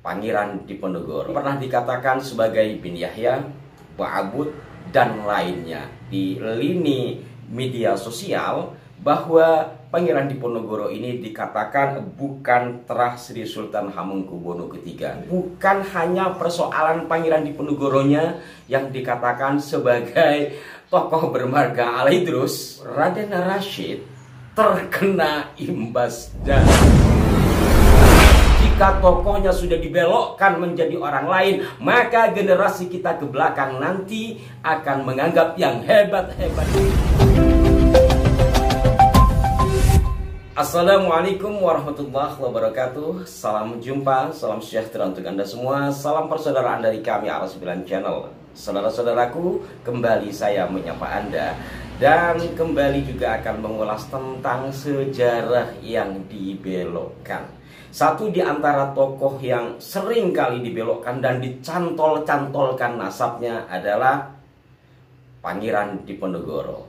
Pangeran Diponegoro pernah dikatakan sebagai bin Yahya, Ba'abud, dan lainnya di lini media sosial bahwa Pangeran Diponegoro ini dikatakan bukan terah Sri Sultan Hamengkubuwono III. Bukan hanya persoalan Pangeran Diponegoronya yang dikatakan sebagai tokoh bermarga ala Idrus, Raden Rashid terkena imbasnya. Jika tokohnya sudah dibelokkan menjadi orang lain, maka generasi kita ke belakang nanti akan menganggap yang hebat-hebat. Assalamualaikum warahmatullahi wabarakatuh. Salam jumpa, salam sejahtera untuk Anda semua. Salam persaudaraan dari kami Al9 Channel. Saudara-saudaraku, kembali saya menyapa Anda dan kembali juga akan mengulas tentang sejarah yang dibelokkan. Satu di antara tokoh yang sering kali dibelokkan dan dicantol-cantolkan nasabnya adalah Pangeran Diponegoro.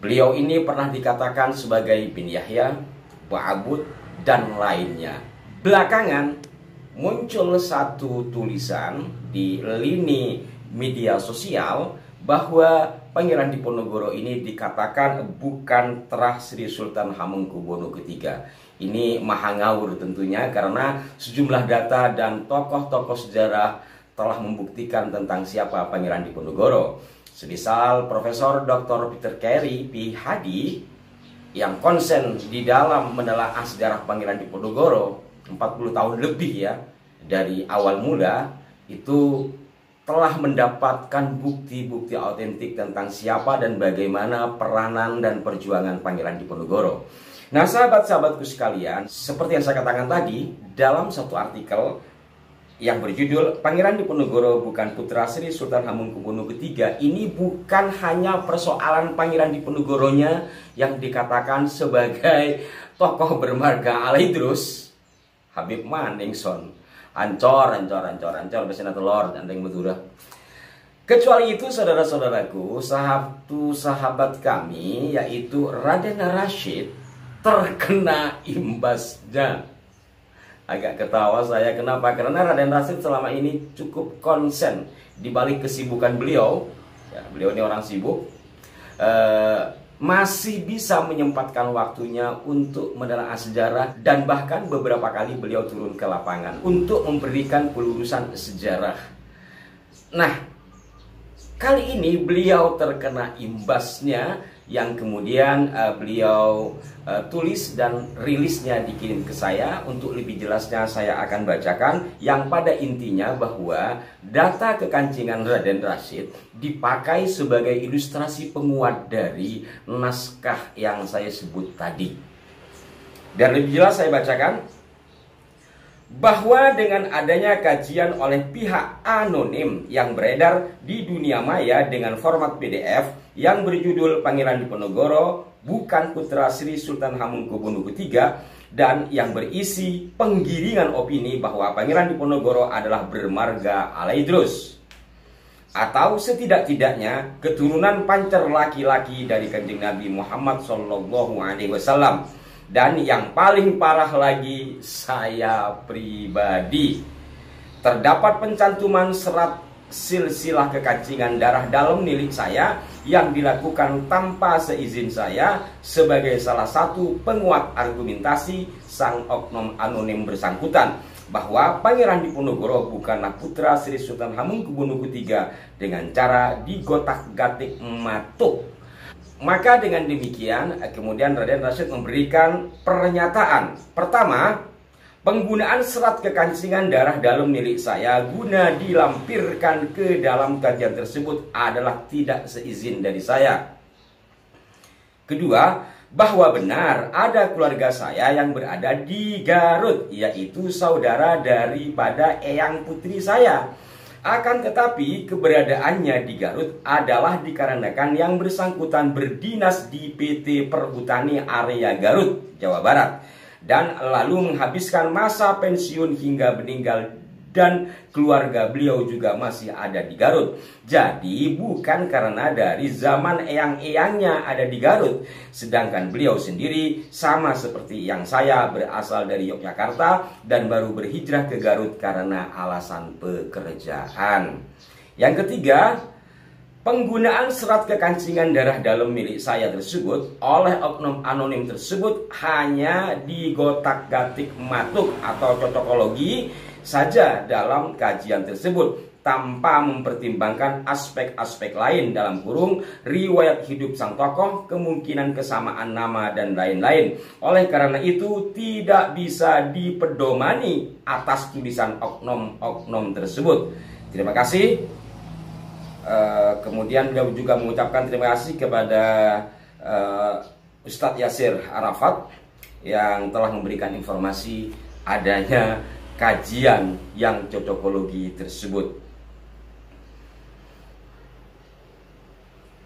Beliau ini pernah dikatakan sebagai bin Yahya, Ba'abud, dan lainnya. Belakangan muncul satu tulisan di lini media sosial bahwa Pangeran Diponegoro ini dikatakan bukan terah Sri Sultan Hamengkubuwono III. Ini maha ngawur tentunya karena sejumlah data dan tokoh-tokoh sejarah telah membuktikan tentang siapa Pangeran Diponegoro. Semisal Profesor Dr. Peter Carey, PhD, yang konsen di dalam menelaah sejarah Pangeran Diponegoro 40 tahun lebih ya, dari awal mula, itu telah mendapatkan bukti-bukti autentik tentang siapa dan bagaimana peranan dan perjuangan Pangeran Diponegoro. Nah, sahabat-sahabatku sekalian, seperti yang saya katakan tadi, dalam satu artikel yang berjudul Pangeran Diponegoro bukan putra Sri Sultan Hamengkubuwono III, ini bukan hanya persoalan Pangeran Diponegoronya yang dikatakan sebagai tokoh bermarga ala Idrus, Habib Maningson, ancor besina telur andeng Madura. Kecuali itu, saudara-saudaraku, satu sahabat kami yaitu Raden Rashid terkena imbasnya. Agak ketawa saya, kenapa? Karena Raden Rashid selama ini cukup konsen di balik kesibukan beliau. Ya, beliau ini orang sibuk, masih bisa menyempatkan waktunya untuk menelaah sejarah dan bahkan beberapa kali beliau turun ke lapangan untuk memberikan pelurusan sejarah. Nah, kali ini beliau terkena imbasnya yang kemudian beliau tulis dan rilisnya dikirim ke saya. Untuk lebih jelasnya saya akan bacakan, yang pada intinya bahwa data kekancingan Raden Rashid dipakai sebagai ilustrasi penguat dari naskah yang saya sebut tadi. Dan lebih jelas saya bacakan bahwa dengan adanya kajian oleh pihak anonim yang beredar di dunia maya dengan format PDF yang berjudul Pangeran Diponegoro bukan putra Sri Sultan Hamengkubuwono III dan yang berisi penggiringan opini bahwa Pangeran Diponegoro adalah bermarga ala Idrus atau setidak-tidaknya keturunan pancer laki-laki dari Kanjeng Nabi Muhammad SAW. Dan yang paling parah lagi, saya pribadi, terdapat pencantuman serat silsilah kekancingan darah dalam milik saya yang dilakukan tanpa seizin saya sebagai salah satu penguat argumentasi sang oknum anonim bersangkutan bahwa Pangeran Diponegoro bukanlah putra Sri Sultan Hamengkubuwono III dengan cara digotak-gatik matuk. Maka dengan demikian kemudian Raden Rashid memberikan pernyataan. Pertama, penggunaan serat kekancingan darah dalam milik saya guna dilampirkan ke dalam kajian tersebut adalah tidak seizin dari saya. Kedua, bahwa benar ada keluarga saya yang berada di Garut, yaitu saudara daripada eyang putri saya. Akan tetapi keberadaannya di Garut adalah dikarenakan yang bersangkutan berdinas di PT Perhutani Area Garut, Jawa Barat, dan lalu menghabiskan masa pensiun hingga meninggal dan keluarga beliau juga masih ada di Garut. Jadi bukan karena dari zaman eyang-eyangnya ada di Garut. Sedangkan beliau sendiri sama seperti yang saya berasal dari Yogyakarta dan baru berhijrah ke Garut karena alasan pekerjaan. Yang ketiga, penggunaan serat kekancingan darah dalam milik saya tersebut oleh oknum anonim tersebut hanya digotak-gatik matuk atau cocokologi saja dalam kajian tersebut tanpa mempertimbangkan aspek-aspek lain dalam kurung riwayat hidup sang tokoh, kemungkinan kesamaan nama dan lain-lain. Oleh karena itu tidak bisa dipedomani atas tulisan oknum-oknum tersebut. Terima kasih. Kemudian beliau juga mengucapkan terima kasih kepada Ustadz Yasir Arafat yang telah memberikan informasi adanya kajian yang cocokologi tersebut.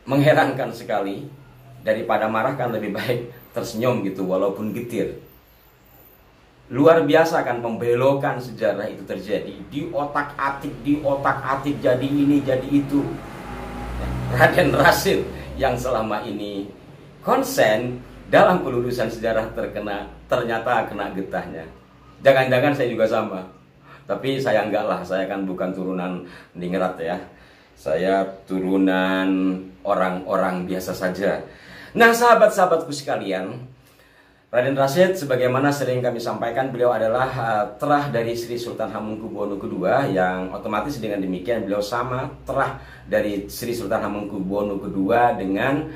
Mengherankan sekali, daripada marah kan lebih baik tersenyum gitu walaupun getir. Luar biasa kan pembelokan sejarah itu terjadi. Di otak-atik jadi ini, jadi itu. Raden Rashid yang selama ini konsen dalam pelurusan sejarah ternyata kena getahnya. Jangan-jangan saya juga sama. Tapi saya enggak lah, saya kan bukan turunan Ningrat ya. Saya turunan orang-orang biasa saja. Nah, sahabat-sahabatku sekalian, Raden Rashid sebagaimana sering kami sampaikan, beliau adalah terah dari Sri Sultan Hamengkubuwono II, yang otomatis dengan demikian beliau sama terah dari Sri Sultan Hamengkubuwono II dengan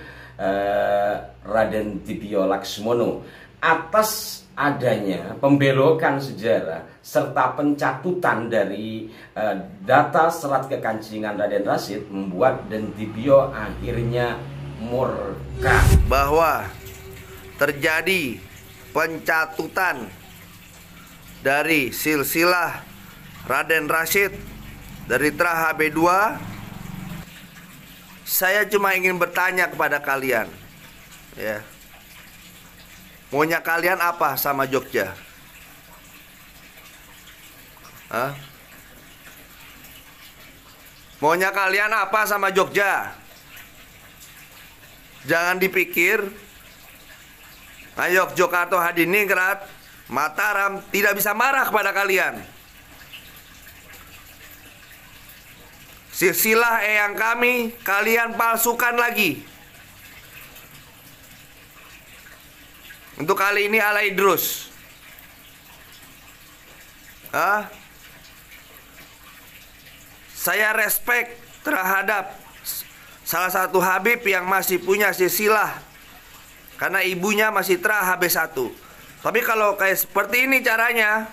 Raden Dibyo Laksmono. Atas adanya pembelokan sejarah serta pencatutan dari data serat kekancingan Raden Rashid membuat Den Dibyo akhirnya murka bahwa terjadi pencatutan dari silsilah Raden Rashid dari Trah HB2. Saya cuma ingin bertanya kepada kalian, ya, maunya kalian apa sama Jogja? Hah? Maunya kalian apa sama Jogja? Jangan dipikir Yogyakarta, Hadiningrat, Mataram tidak bisa marah kepada kalian. Silsilah eyang kami kalian palsukan lagi. Untuk kali ini Ala Idrus. Saya respect terhadap salah satu Habib yang masih punya silsilah, karena ibunya masih Trah HB1. Tapi kalau kayak seperti ini caranya,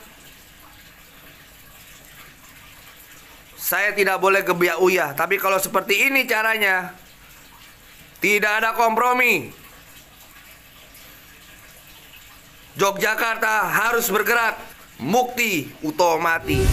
saya tidak boleh gebiak uyah. Tapi kalau seperti ini caranya, tidak ada kompromi. Yogyakarta harus bergerak. Mukti utomati.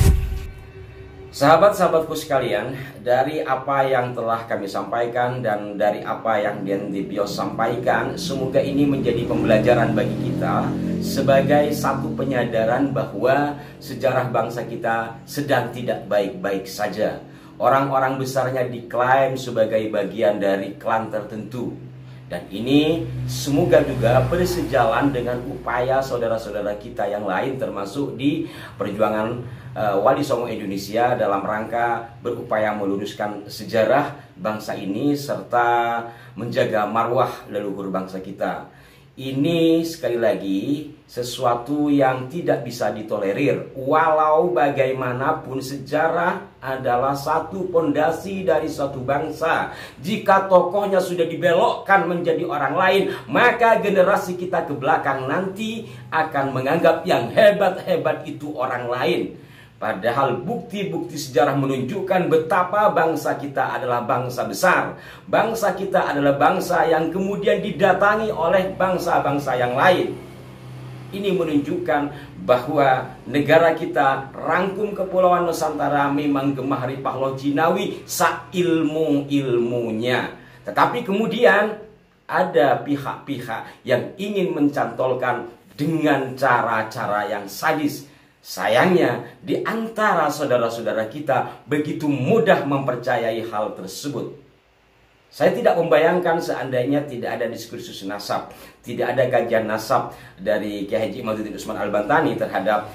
Sahabat-sahabatku sekalian, dari apa yang telah kami sampaikan dan dari apa yang Den Dibyo sampaikan, semoga ini menjadi pembelajaran bagi kita sebagai satu penyadaran bahwa sejarah bangsa kita sedang tidak baik-baik saja. Orang-orang besarnya diklaim sebagai bagian dari klan tertentu. Dan ini semoga juga bersejalan dengan upaya saudara-saudara kita yang lain, termasuk di perjuangan Wali Songo Indonesia dalam rangka berupaya meluruskan sejarah bangsa ini serta menjaga marwah leluhur bangsa kita. Ini sekali lagi sesuatu yang tidak bisa ditolerir. Walau bagaimanapun sejarah adalah satu pondasi dari suatu bangsa. Jika tokohnya sudah dibelokkan menjadi orang lain, maka generasi kita ke belakang nanti akan menganggap yang hebat-hebat itu orang lain. Padahal bukti-bukti sejarah menunjukkan betapa bangsa kita adalah bangsa besar. Bangsa kita adalah bangsa yang kemudian didatangi oleh bangsa-bangsa yang lain. Ini menunjukkan bahwa negara kita, rangkum Kepulauan Nusantara, memang gemari pahlawan Cinawi sailmu-ilmunya. Tetapi kemudian ada pihak-pihak yang ingin mencantolkan dengan cara-cara yang sadis, Sayangnya, di antara saudara-saudara kita begitu mudah mempercayai hal tersebut. Saya tidak membayangkan seandainya tidak ada diskursus nasab, tidak ada kajian nasab dari Kiai Haji Imaduddin Usman Al-Bantani terhadap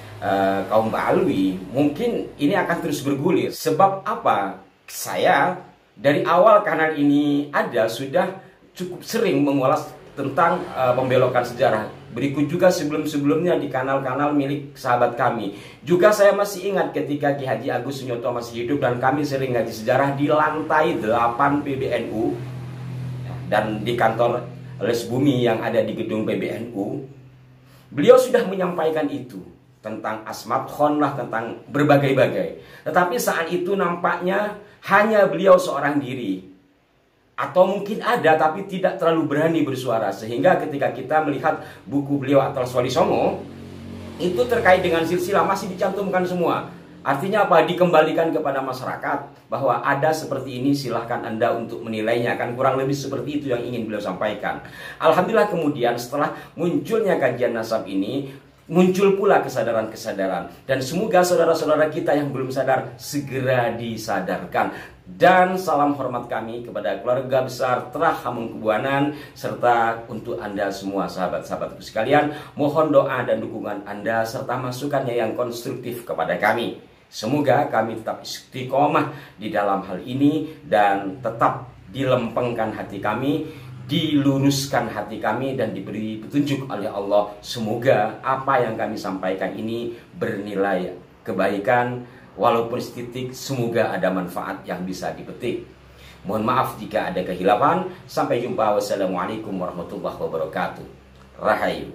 kaum Ba'alwi, mungkin ini akan terus bergulir. Sebab apa? Saya dari awal kanal ini ada sudah cukup sering mengulas tentang pembelokan sejarah. Berikut juga sebelum-sebelumnya di kanal-kanal milik sahabat kami. Juga saya masih ingat ketika Ki Haji Agus Sunyoto masih hidup dan kami sering ngaji sejarah di lantai 8 PBNU dan di kantor Les Bumi yang ada di gedung PBNU. Beliau sudah menyampaikan itu tentang Asmat Khon lah, tentang berbagai-bagai. Tetapi saat itu nampaknya hanya beliau seorang diri. Atau mungkin ada tapi tidak terlalu berani bersuara. Sehingga ketika kita melihat buku beliau Atlas Wali Songo, itu terkait dengan silsilah masih dicantumkan semua. Artinya apa? Dikembalikan kepada masyarakat bahwa ada seperti ini, silahkan Anda untuk menilainya. Kan kurang lebih seperti itu yang ingin beliau sampaikan. Alhamdulillah kemudian setelah munculnya kajian nasab ini, muncul pula kesadaran-kesadaran. Dan semoga saudara-saudara kita yang belum sadar segera disadarkan. Dan salam hormat kami kepada keluarga besar Terah Hamengkubuanan serta untuk Anda semua sahabat-sahabatku sekalian. Mohon doa dan dukungan Anda serta masukannya yang konstruktif kepada kami. Semoga kami tetap istiqomah di dalam hal ini dan tetap dilempengkan hati kami, diluruskan hati kami dan diberi petunjuk oleh Allah. Semoga apa yang kami sampaikan ini bernilai kebaikan. Walaupun setitik, semoga ada manfaat yang bisa dipetik. Mohon maaf jika ada kehilafan. Sampai jumpa. Wassalamualaikum warahmatullahi wabarakatuh. Rahayu.